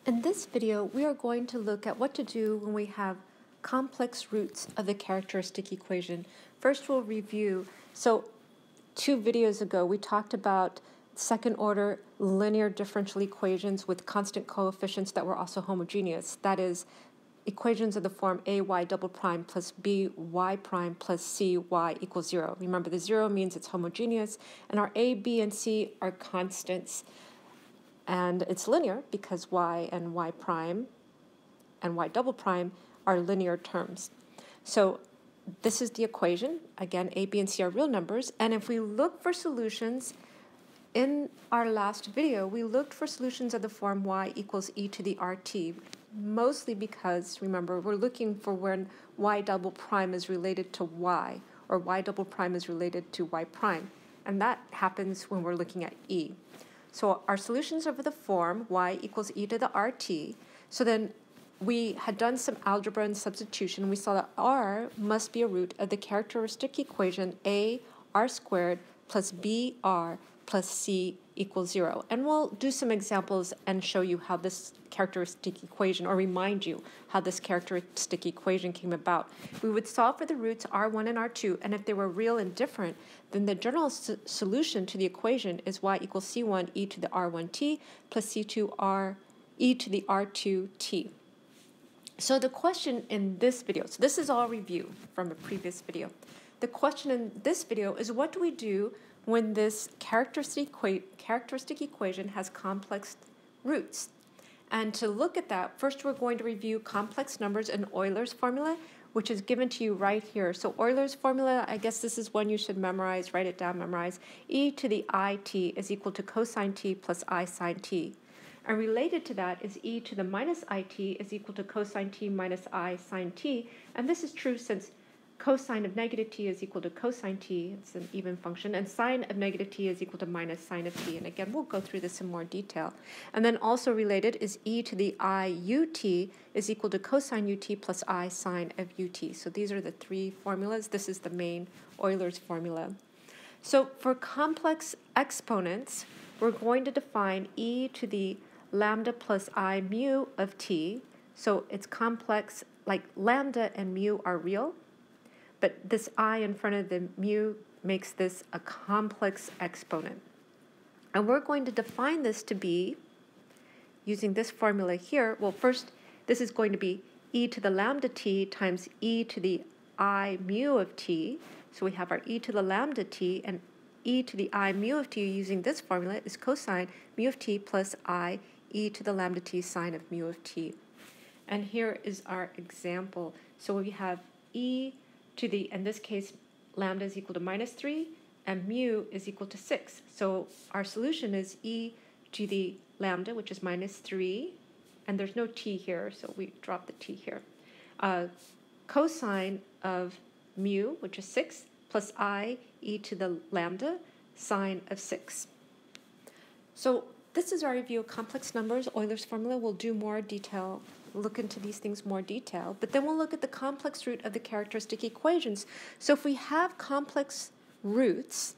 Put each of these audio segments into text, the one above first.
In this video, we are going to look at what to do when we have complex roots of the characteristic equation. First, we'll review. So 2 videos ago, we talked about second order linear differential equations with constant coefficients that were also homogeneous. That is, equations of the form ay double prime plus by prime plus cy equals 0. Remember, the 0 means it's homogeneous, and our a, b, and c are constants. And it's linear because y and y prime and y double prime are linear terms. So this is the equation. Again, a, b, and c are real numbers. And if we look for solutions, in our last video, we looked for solutions of the form y equals e to the rt, mostly because, remember, we're looking for when y double prime is related to y, or y double prime is related to y prime. And that happens when we're looking at e. So our solutions are of the form y equals e to the rt. So then we had done some algebra and substitution, and we saw that r must be a root of the characteristic equation a r squared plus br plus c equals 0. And we'll do some examples and show you how this characteristic equation, or remind you how this characteristic equation came about. We would solve for the roots r1 and r2, and if they were real and different, then the general solution to the equation is y equals c1 e to the r1t plus c2 r e to the r2t. So the question in this video, so this is all review from a previous video. The question in this video is, what do we do when this characteristic equation has complex roots? And to look at that, first we're going to review complex numbers in Euler's formula, which is given to you right here. So Euler's formula, I guess this is one you should memorize, write it down, memorize. E to the it is equal to cosine t plus I sine t. And related to that is e to the minus it is equal to cosine t minus I sine t. And this is true since cosine of negative t is equal to cosine t, it's an even function, and sine of negative t is equal to minus sine of t. And again, we'll go through this in more detail. And then also related is e to the iut is equal to cosine ut plus I sine of ut. So these are the 3 formulas. This is the main Euler's formula. So for complex exponents, we're going to define e to the lambda plus I mu of t. So it's complex, like lambda and mu are real, but this I in front of the mu makes this a complex exponent. And we're going to define this to be, using this formula here, well, first, this is going to be e to the lambda t times e to the I mu of t. So we have our e to the lambda t, and e to the I mu of t using this formula is cosine mu of t plus I e to the lambda t sine of mu of t. And here is our example. So we have e to the, in this case, lambda is equal to minus 3, and mu is equal to 6. So our solution is e to the lambda, which is minus 3, and there's no t here, so we drop the t here. Cosine of mu, which is 6, plus I e to the lambda, sine of 6. So this is our review of complex numbers. Euler's formula. We'll do more detail, look into these things more detail, but then we'll look at the complex root of the characteristic equations. So if we have complex roots,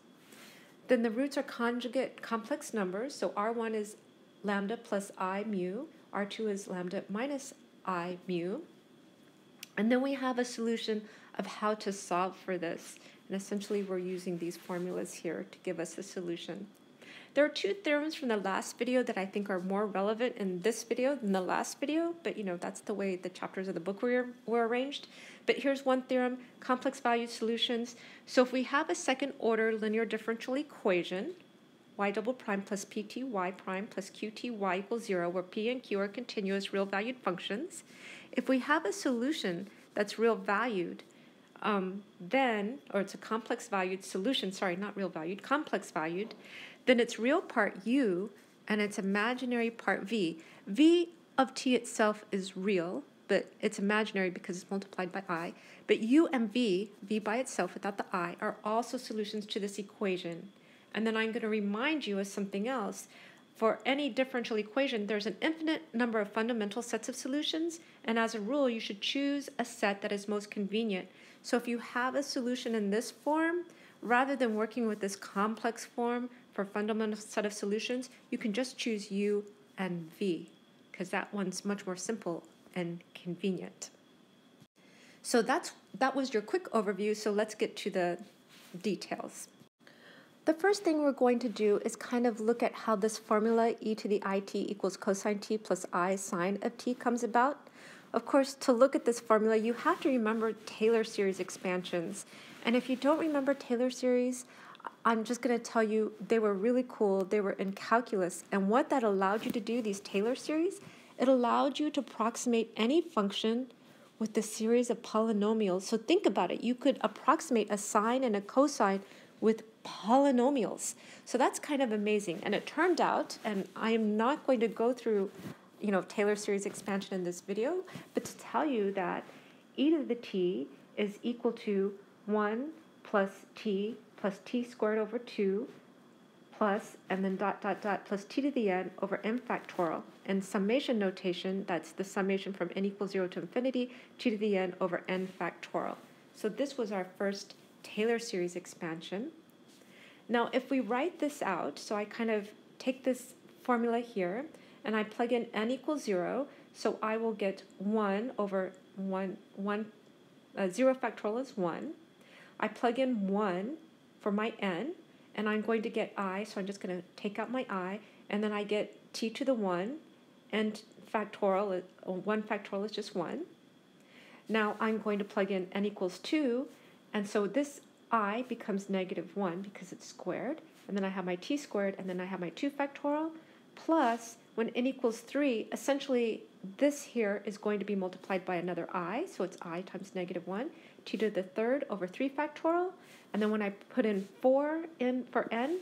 then the roots are conjugate complex numbers. So r1 is lambda plus I mu, r2 is lambda minus I mu, and then we have a solution of how to solve for this. And essentially we're using these formulas here to give us a solution. There are 2 theorems from the last video that I think are more relevant in this video than the last video, but you know, that's the way the chapters of the book were arranged. But here's one theorem, complex valued solutions. So if we have a second order linear differential equation, y double prime plus pt y prime plus qt y equals 0, where p and q are continuous real valued functions, if we have a solution that's real valued, then, or it's a complex valued solution, sorry, not real valued, complex valued, then its real part u and its imaginary part v. V of t itself is real, but it's imaginary because it's multiplied by I. But u and v by itself without the I, are also solutions to this equation. And then I'm going to remind you of something else. For any differential equation, there's an infinite number of fundamental sets of solutions, and as a rule, you should choose a set that is most convenient. So if you have a solution in this form, rather than working with this complex form for fundamental set of solutions, you can just choose u and v. because that one's much more simple and convenient. So that was your quick overview, so let's get to the details. The first thing we're going to do is kind of look at how this formula e to the it equals cosine t plus I sine of t comes about. Of course, to look at this formula, you have to remember Taylor series expansions. And if you don't remember Taylor series, I'm just going to tell you they were really cool. They were in calculus. And what that allowed you to do, these Taylor series, it allowed you to approximate any function with the series of polynomials. So think about it. You could approximate a sine and a cosine with polynomials. So that's kind of amazing. And it turned out, and I am not going to go through Taylor series expansion in this video, but to tell you that e to the t is equal to 1 plus t squared over 2 plus, and then dot, dot, dot, plus t to the n over m factorial. And summation notation, that's the summation from n equals 0 to infinity, t to the n over n factorial. So this was our first Taylor series expansion. Now, if we write this out, so I kind of take this formula here, and I plug in n equals 0, so I will get 1 over 0 factorial is 1. I plug in 1 for my n, and I'm going to get I, so I'm just going to take out my I, and then I get t to the 1, and 1 factorial is just 1. Now I'm going to plug in n equals 2, and so this I becomes -1 because it's squared, and then I have my t squared, and then I have my 2 factorial, plus when n equals 3, essentially this here is going to be multiplied by another I, so it's I times -1, t to the 3rd over 3 factorial, and then when I put in 4 in for n,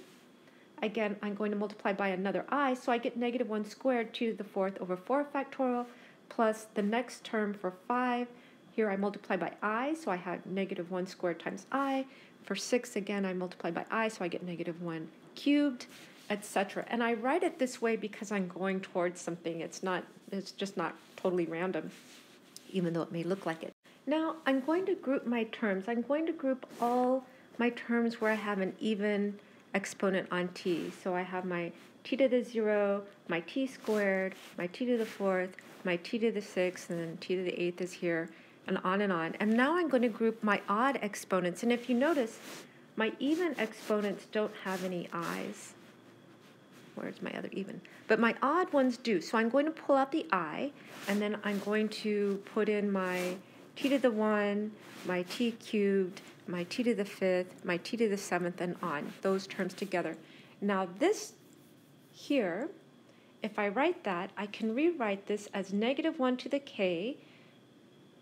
again I'm going to multiply by another I, so I get -1 squared, t to the 4th over 4 factorial, plus the next term for 5, here I multiply by I, so I have -1 squared times I. For 6, again, I multiply by I, so I get -1 cubed, etc. And I write it this way because I'm going towards something. It's just not totally random, even though it may look like it. Now, I'm going to group my terms. I'm going to group all my terms where I have an even exponent on t. So I have my t to the 0, my t squared, my t to the 4th, my t to the 6th, and then t to the 8th is here, and on and on. And now I'm going to group my odd exponents. And if you notice, my even exponents don't have any i's. Where's my other even? But my odd ones do. So I'm going to pull out the I, and then I'm going to put in my t to the 1, my t cubed, my t to the 5th, my t to the 7th, and on. Those terms together. Now this here, if I write that, I can rewrite this as -1 to the k,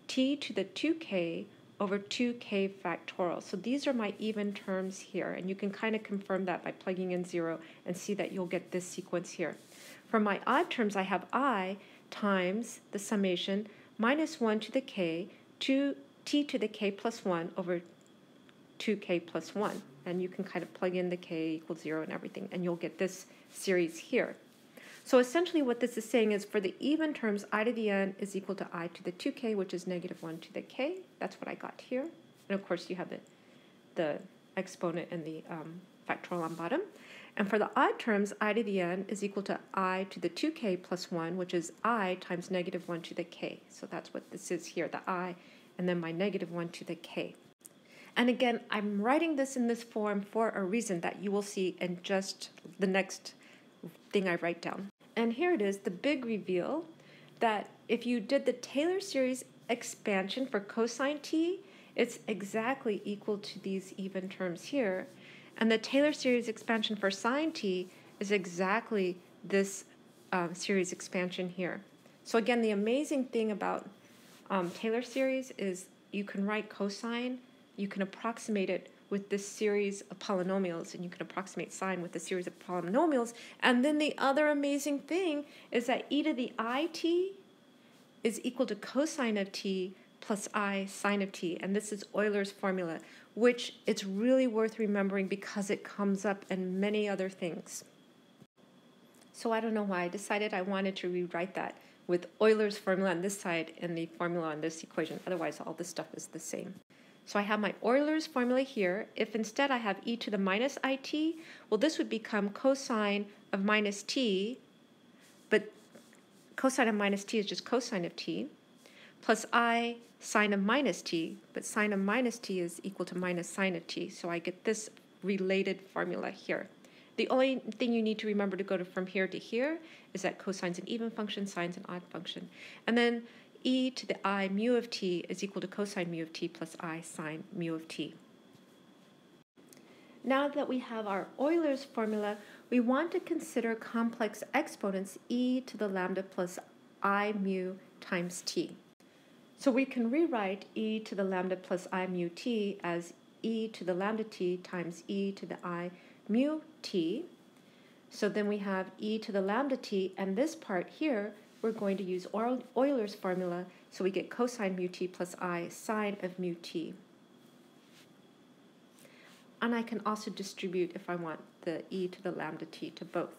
t to the 2k over 2k factorial. So these are my even terms here, and you can kind of confirm that by plugging in 0 and see that you'll get this sequence here. For my odd terms, I have I times the summation -1 to the k, t to the k plus 1 over 2k plus 1. And you can kind of plug in the k equals 0 and everything, and you'll get this series here. So essentially what this is saying is for the even terms, I to the n is equal to I to the 2k, which is -1 to the k. That's what I got here. And of course you have the exponent and the factorial on bottom. And for the odd terms, I to the n is equal to I to the 2k plus 1, which is I times -1 to the k. So that's what this is here, the I, and then my -1 to the k. And again, I'm writing this in this form for a reason that you will see in just the next thing I write down. And here it is, the big reveal, that if you did the Taylor series expansion for cosine t, it's exactly equal to these even terms here. And the Taylor series expansion for sine t is exactly this series expansion here. So again, the amazing thing about Taylor series is you can write cosine, you can approximate it with this series of polynomials, and you can approximate sine with the series of polynomials. And then the other amazing thing is that e to the it is equal to cosine of t plus I sine of t. And this is Euler's formula, which it's really worth remembering because it comes up in many other things. So I don't know why I decided I wanted to rewrite that with Euler's formula on this side and the formula on this equation. Otherwise, all this stuff is the same. So I have my Euler's formula here. If instead I have e to the minus it, well, this would become cosine of minus t, but cosine of minus t is just cosine of t, plus I sine of minus t, but sine of minus t is equal to minus sine of t, so I get this related formula here. The only thing you need to remember to go from here to here is that cosine's an even function, sine's an odd function. And then e to the I mu of t is equal to cosine mu of t plus I sine mu of t. Now that we have our Euler's formula, we want to consider complex exponents e to the lambda plus I mu times t. So we can rewrite e to the lambda plus I mu t as e to the lambda t times e to the I mu t. So then we have e to the lambda t, and this part here, we're going to use Euler's formula, so we get cosine mu t plus I sine of mu t. And I can also distribute, if I want, the e to the lambda t to both.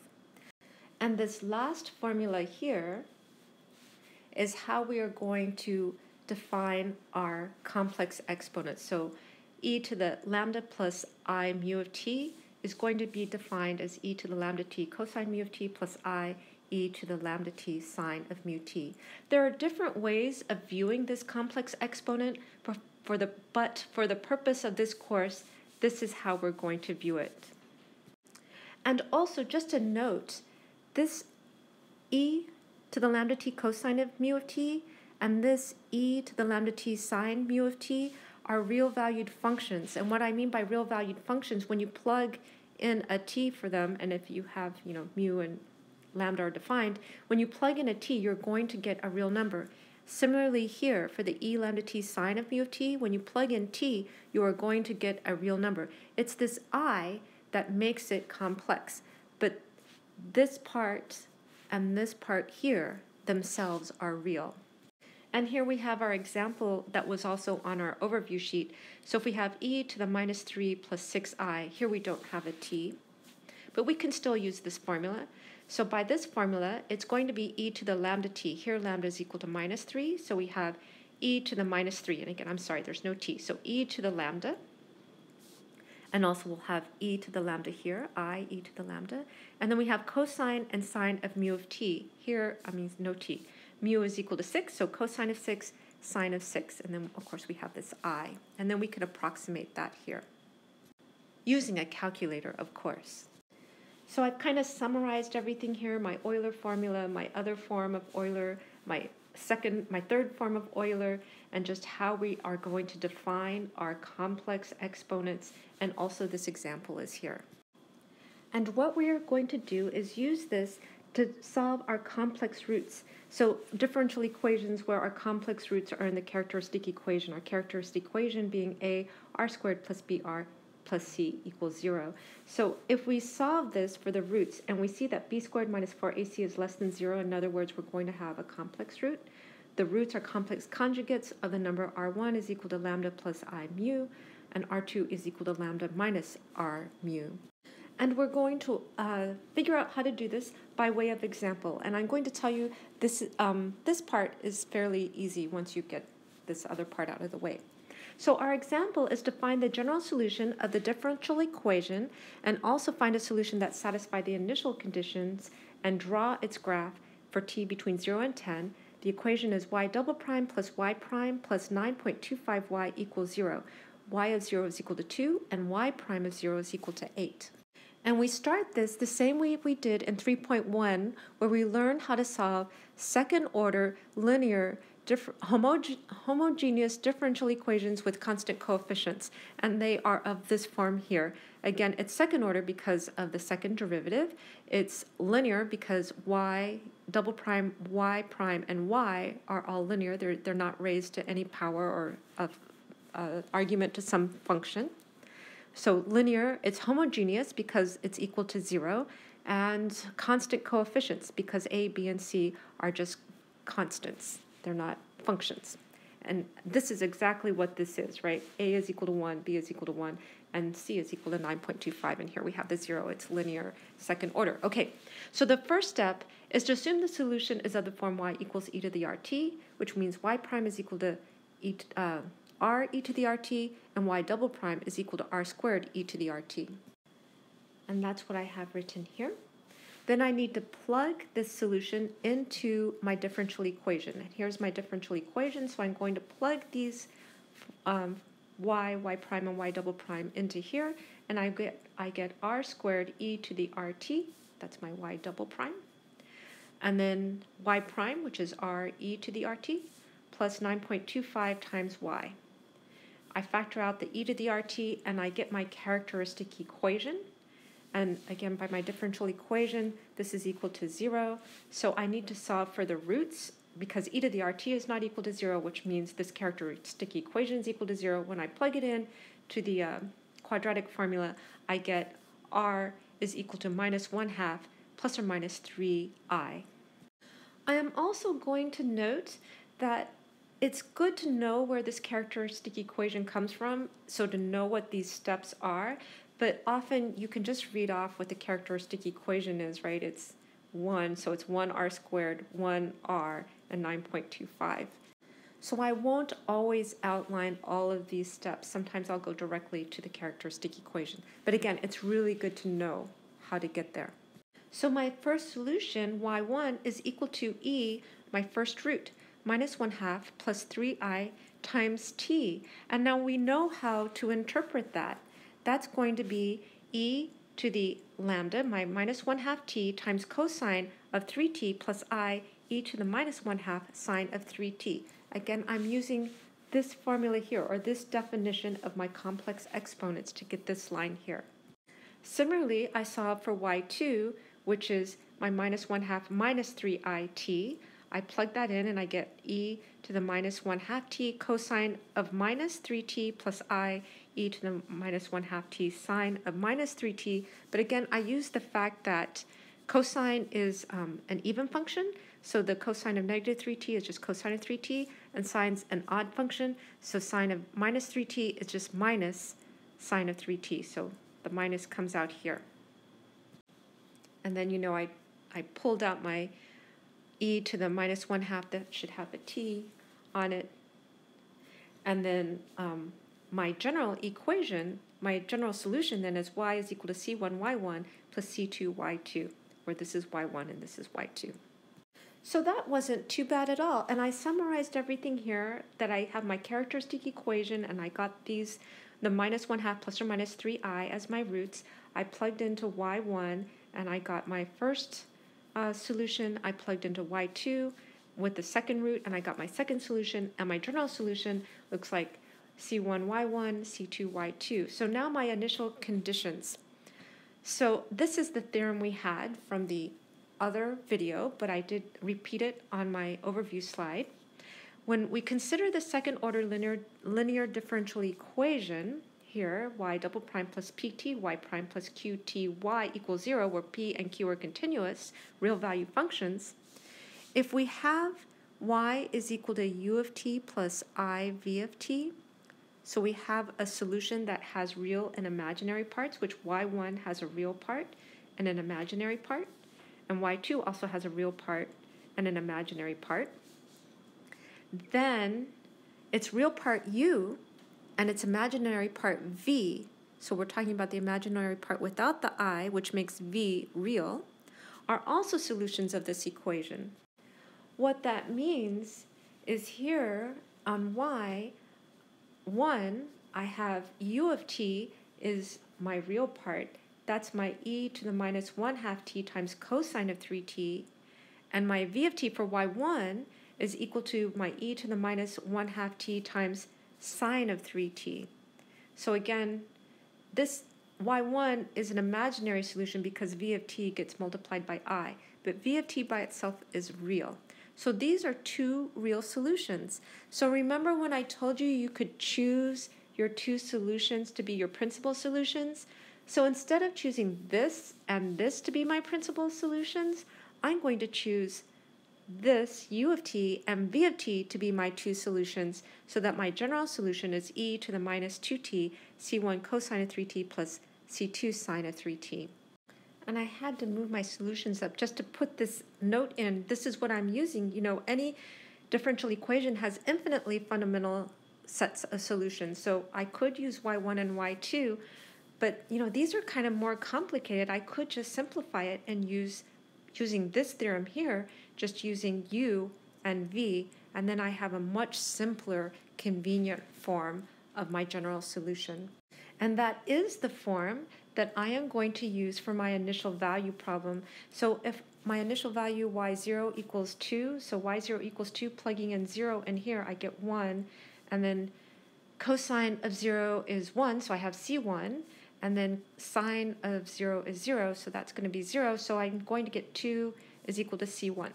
And this last formula here is how we are going to define our complex exponents. So e to the lambda plus I mu of t is going to be defined as e to the lambda t cosine mu of t plus I e to the lambda t sine of mu t. There are different ways of viewing this complex exponent, but for the purpose of this course, this is how we're going to view it. And also, just a note, this e to the lambda t cosine of mu of t and this e to the lambda t sine mu of t are real valued functions. And what I mean by real valued functions, when you plug in a t for them, and if you have, mu and lambda are defined, when you plug in a t, you're going to get a real number. Similarly here, for the e lambda t sine of mu of t, when you plug in t, you are going to get a real number. It's this I that makes it complex. But this part and this part here themselves are real. And here we have our example that was also on our overview sheet. So if we have e to the minus 3 plus 6i, here we don't have a t, but we can still use this formula. So by this formula, it's going to be e to the lambda t. Here lambda is equal to minus 3, so we have e to the minus 3. And again, I'm sorry, there's no t. So e to the lambda, and also we'll have e to the lambda here, I e to the lambda. And then we have cosine and sine of mu of t. Here, no t. Mu is equal to 6, so cosine of 6, sine of 6. And then, of course, we have this I. And then we can approximate that here using a calculator, of course. So I've kind of summarized everything here, my Euler formula, my other form of Euler, my third form of Euler, and just how we are going to define our complex exponents, and also this example is here. And what we are going to do is use this to solve our complex roots. So differential equations where our complex roots are in the characteristic equation, our characteristic equation being a r squared plus br plus c equals 0. So if we solve this for the roots and we see that b squared minus 4ac is less than 0, in other words, we're going to have a complex root. The roots are complex conjugates of the number r1 is equal to lambda plus I mu, and r2 is equal to lambda minus r mu. And we're going to figure out how to do this by way of example. And I'm going to tell you this part is fairly easy once you get this other part out of the way. So our example is to find the general solution of the differential equation and also find a solution that satisfies the initial conditions and draw its graph for t between 0 and 10. The equation is y double prime plus y prime plus 9.25y equals 0. Y of 0 is equal to 2 and y prime of 0 is equal to 8. And we start this the same way we did in 3.1, where we learned how to solve second-order linear homogeneous differential equations with constant coefficients. And they are of this form here. Again, it's second order because of the second derivative. It's linear because y double prime, y prime, and y are all linear. They're not raised to any power or of argument to some function. So linear, it's homogeneous because it's equal to 0, and constant coefficients because a, b, and c are just constants. They're not functions. And this is exactly what this is, right? A is equal to 1, b is equal to 1, and c is equal to 9.25. And here we have the 0. It's linear second order. Okay, so the first step is to assume the solution is of the form y equals e to the rt, which means y prime is equal to r e to the rt, and y double prime is equal to r squared e to the rt. And that's what I have written here. Then I need to plug this solution into my differential equation. And here's my differential equation, so I'm going to plug these y prime, and y double prime into here, and I get r squared e to the rt, that's my y double prime, and then y prime, which is r e to the rt, plus 9.25 times y. I factor out the e to the rt, and I get my characteristic equation. And again, by my differential equation, this is equal to 0. So I need to solve for the roots, because e to the rt is not equal to 0, which means this characteristic equation is equal to 0. When I plug it in to the quadratic formula, I get r is equal to minus 1/2 plus or minus 3i. I am also going to note that it's good to know where this characteristic equation comes from, so to know what these steps are, but often you can just read off what the characteristic equation is, right? It's 1, so it's 1r squared, 1r, and 9.25. So I won't always outline all of these steps. Sometimes I'll go directly to the characteristic equation. But again, it's really good to know how to get there. So my first solution, y1, is equal to e, my first root, minus 1/2 plus 3i times t. And now we know how to interpret that. That's going to be e to the lambda, my minus 1/2 t, times cosine of 3t plus I e to the minus 1/2 sine of 3t. Again, I'm using this formula here, or this definition of my complex exponents, to get this line here. Similarly, I solve for y2, which is my minus 1/2 minus 3it. I plug that in and I get e to the minus 1/2 t cosine of minus 3t plus I e to the minus 1/2 t sine of minus 3t. But again, I use the fact that cosine is an even function, so the cosine of negative 3t is just cosine of 3t, and sine's an odd function, so sine of minus 3t is just minus sine of 3t, so the minus comes out here. And then, you know, I pulled out my e to the minus 1/2 that should have a t on it. And then my general equation, my general solution then is y is equal to c1y1 plus c2y2, where this is y1 and this is y2. So that wasn't too bad at all. And I summarized everything here, that I have my characteristic equation, and I got these, the minus 1/2 plus or minus 3i as my roots. I plugged into y1, and I got my first solution. I plugged into y2 with the second root, and I got my second solution, and my general solution looks like c1y1, c2y2. So now my initial conditions. So this is the theorem we had from the other video, but I did repeat it on my overview slide. When we consider the second order linear differential equation, here, y double prime plus pt, y prime plus qt, y equals 0, where p and q are continuous, real value functions, if we have y is equal to u of t plus I v of t, so we have a solution that has real and imaginary parts, which y1 has a real part and an imaginary part, and y2 also has a real part and an imaginary part, then its real part u and its imaginary part v, so we're talking about the imaginary part without the I, which makes v real, are also solutions of this equation. What that means is here on y1, I have u of t is my real part. That's my e to the minus 1/2 t times cosine of 3t. And my v of t for y1 is equal to my e to the minus 1/2 t times sine of 3t. So again, this y1 is an imaginary solution because v of t gets multiplied by I, but v of t by itself is real. So these are two real solutions. So remember when I told you you could choose your two solutions to be your principal solutions? So instead of choosing this and this to be my principal solutions, I'm going to choose this u of t and v of t to be my two solutions, so that my general solution is e to the minus 2t c1 cosine of 3t plus c2 sine of 3t. And I had to move my solutions up just to put this note in. This is what I'm using. You know, any differential equation has infinitely fundamental sets of solutions. So I could use y1 and y2, but you know, these are kind of more complicated. I could just simplify it and use using this theorem here, just using u and v, and then I have a much simpler, convenient form of my general solution. And that is the form that I am going to use for my initial value problem. So if my initial value y0 equals 2, so y0 equals 2, plugging in 0 in here, I get 1, and then cosine of 0 is 1, so I have c1, and then sine of 0 is 0, so that's going to be 0, so I'm going to get 2 is equal to c1.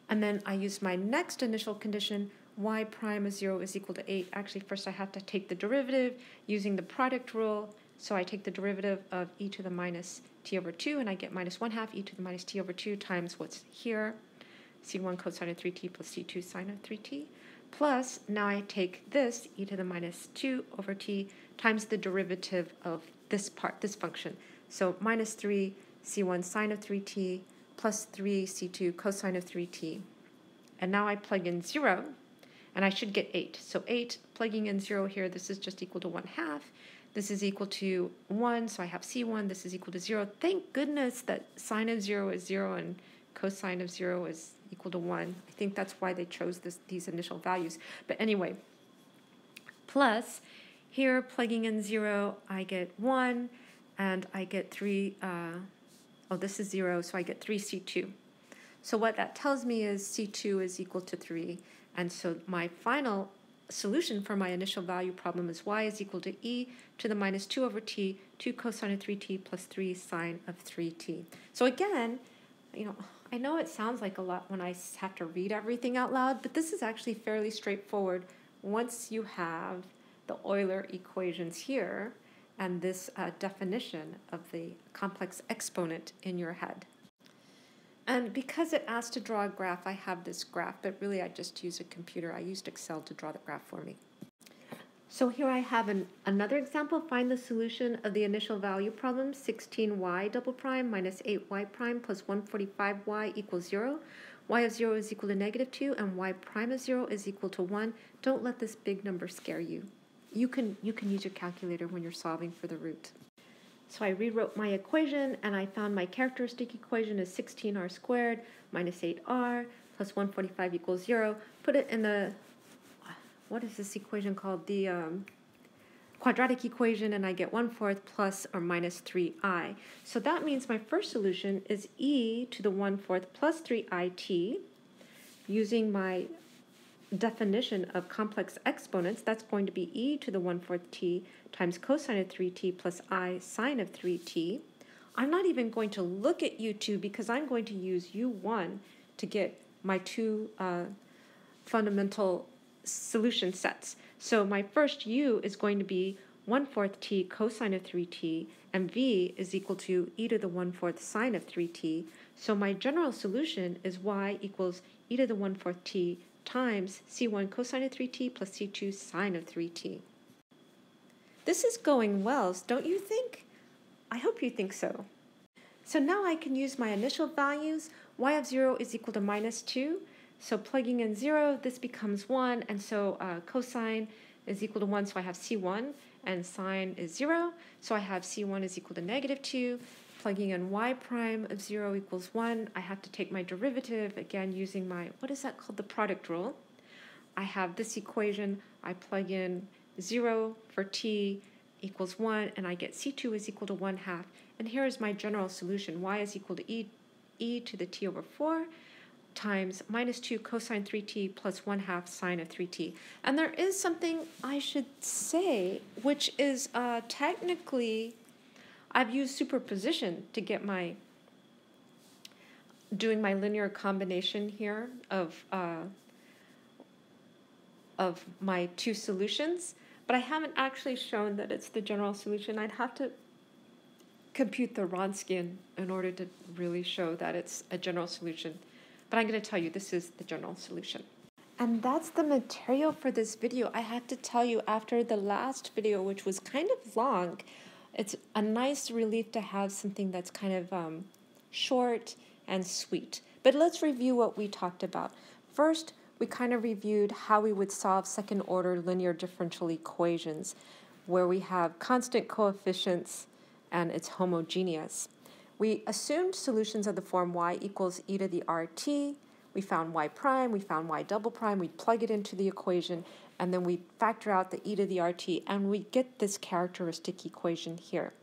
And then I use my next initial condition, y prime of 0 is equal to 8. Actually, first I have to take the derivative using the product rule, so I take the derivative of e to the minus t over 2, and I get minus 1/2 e to the minus t over 2 times what's here, c1 cosine of 3t plus c2 sine of 3t. Plus, now I take this, e to the minus 2 over t, times the derivative of this part, this function. So minus 3 c1 sine of 3t plus 3 c2 cosine of 3t. And now I plug in 0, and I should get 8. So 8, plugging in 0 here, this is just equal to 1/2. This is equal to 1, so I have c1. This is equal to 0. Thank goodness that sine of 0 is 0 and cosine of 0 is equal to 1. I think that's why they chose these initial values. But anyway, plus here plugging in 0, I get 1, and I get 3, this is 0, so I get 3c2. So what that tells me is c2 is equal to 3, and so my final solution for my initial value problem is y is equal to e to the minus 2 over t, 2 cosine of 3t plus 3 sine of 3t. So again, I know it sounds like a lot when I have to read everything out loud, but this is actually fairly straightforward once you have the Euler equations here and this definition of the complex exponent in your head. And because it asks to draw a graph, I have this graph, but really I just use a computer. I used Excel to draw the graph for me. So here I have another example. Find the solution of the initial value problem, 16y double prime minus 8y prime plus 145y equals 0. Y of 0 is equal to negative 2, and y prime of 0 is equal to 1. Don't let this big number scare you. You can use your calculator when you're solving for the root. So I rewrote my equation, and I found my characteristic equation is 16r squared minus 8r plus 145 equals 0. Put it in the, what is this equation called? The quadratic equation, and I get 1/4 plus or minus 3i. So that means my first solution is e to the 1/4 plus 3it. Using my definition of complex exponents, that's going to be e to the 1/4 t times cosine of 3t plus I sine of 3t. I'm not even going to look at u2 because I'm going to use u1 to get my two fundamental solution sets. So my first u is going to be 1/4 t cosine of 3t, and v is equal to e to the 1/4 sine of 3t. So my general solution is y equals e to the 1/4 t times c1 cosine of 3t plus c2 sine of 3t. This is going well, don't you think? I hope you think so. So now I can use my initial values. Y of 0 is equal to minus 2. So plugging in 0, this becomes 1, and so cosine is equal to 1, so I have c1, and sine is 0, so I have c1 is equal to negative 2. Plugging in y prime of 0 equals 1, I have to take my derivative, again using my, what is that called, the product rule. I have this equation, I plug in 0 for t equals 1, and I get c2 is equal to 1/2. And here is my general solution. Y is equal to e to the t over 4 times minus 2 cosine 3t plus 1/2 sine of 3t. And there is something I should say, which is technically, I've used superposition to get doing my linear combination here of my two solutions, but I haven't actually shown that it's the general solution. I'd have to compute the Wronskian in order to really show that it's a general solution. But I'm going to tell you this is the general solution. And that's the material for this video. I have to tell you, after the last video, which was kind of long, it's a nice relief to have something that's kind of short and sweet. But let's review what we talked about. First, we kind of reviewed how we would solve second-order linear differential equations, where we have constant coefficients and it's homogeneous. We assumed solutions of the form y equals e to the rt. We found y prime, we found y double prime, we plug it into the equation, and then we factor out the e to the rt, and we get this characteristic equation here.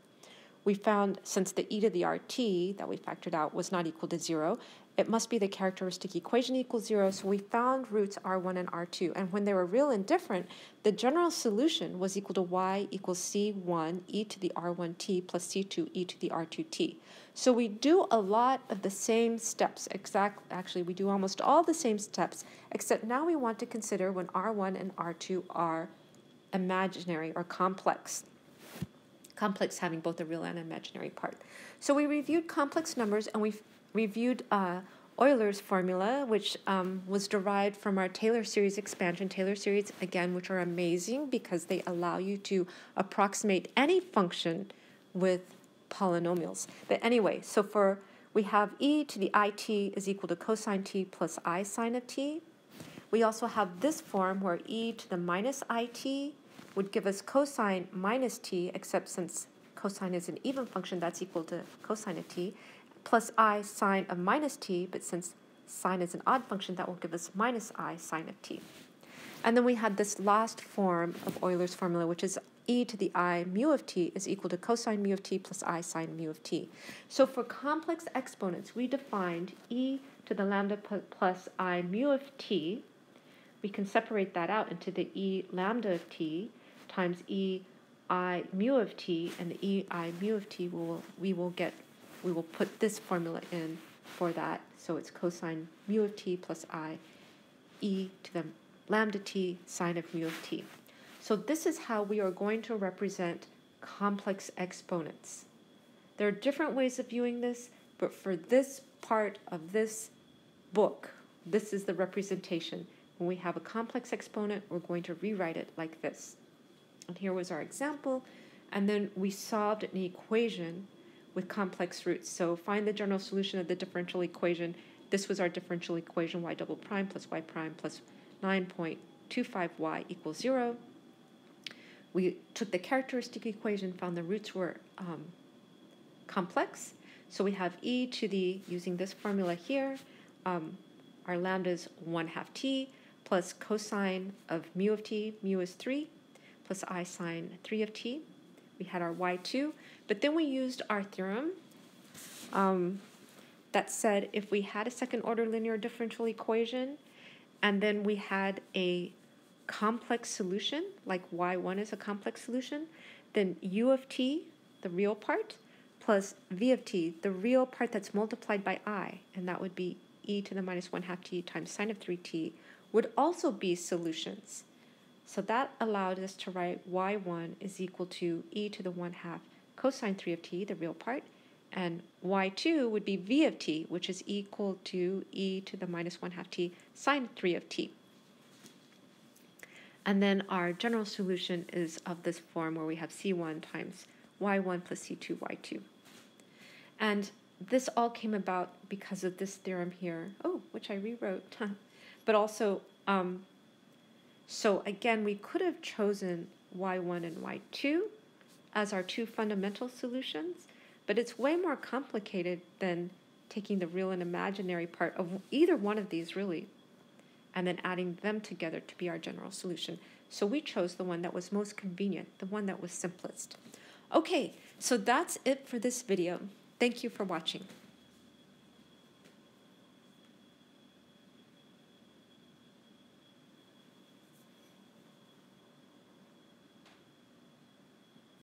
We found, since the e to the rt that we factored out was not equal to 0, it must be the characteristic equation equals 0, so we found roots r1 and r2. And when they were real and different, the general solution was equal to y equals c1 e to the r1t plus c2 e to the r2t. So we do a lot of the same steps, actually we do almost all the same steps, except now we want to consider when r1 and r2 are imaginary or complex. Complex having both a real and imaginary part. So we reviewed complex numbers, and we reviewed Euler's formula, which was derived from our Taylor series expansion. Taylor series, again, which are amazing because they allow you to approximate any function with polynomials. But anyway, so we have e to the it is equal to cosine t plus I sine of t. We also have this form where e to the minus it would give us cosine minus t, except since cosine is an even function, that's equal to cosine of t, plus I sine of minus t, but since sine is an odd function, that will give us minus I sine of t. And then we had this last form of Euler's formula, which is e to the I mu of t is equal to cosine mu of t plus I sine mu of t. So for complex exponents, we defined e to the lambda plus I mu of t. We can separate that out into the e lambda of t times e I mu of t, and the e I mu of t we will put this formula in for that. So it's cosine mu of t plus I e to the lambda t sine of mu of t. So this is how we are going to represent complex exponents. There are different ways of viewing this, but for this part of this book, this is the representation. When we have a complex exponent, we're going to rewrite it like this. And here was our example, and then we solved an equation with complex roots. So find the general solution of the differential equation. This was our differential equation, y double prime plus y prime plus 9.25y equals 0. We took the characteristic equation, found the roots were complex. So we have e to the, using this formula here, our lambda is 1/2 t, plus cosine of mu of t, mu is 3, plus I sine 3 of t. We had our y2, but then we used our theorem that said if we had a second order linear differential equation and then we had a complex solution, like y1 is a complex solution, then u of t, the real part, plus v of t, the real part that's multiplied by I, and that would be e to the minus 1/2 t times sine of 3t, would also be solutions. So that allowed us to write y1 is equal to e to the 1/2 cosine 3 of t, the real part, and y2 would be v of t, which is equal to e to the minus 1/2 t sine 3 of t. And then our general solution is of this form where we have c1 times y1 plus c2 y2. And this all came about because of this theorem here, which I rewrote, but also, so again, we could have chosen y1 and y2 as our two fundamental solutions, but it's way more complicated than taking the real and imaginary part of either one of these, really, and then adding them together to be our general solution. So we chose the one that was most convenient, the one that was simplest. Okay, so that's it for this video. Thank you for watching.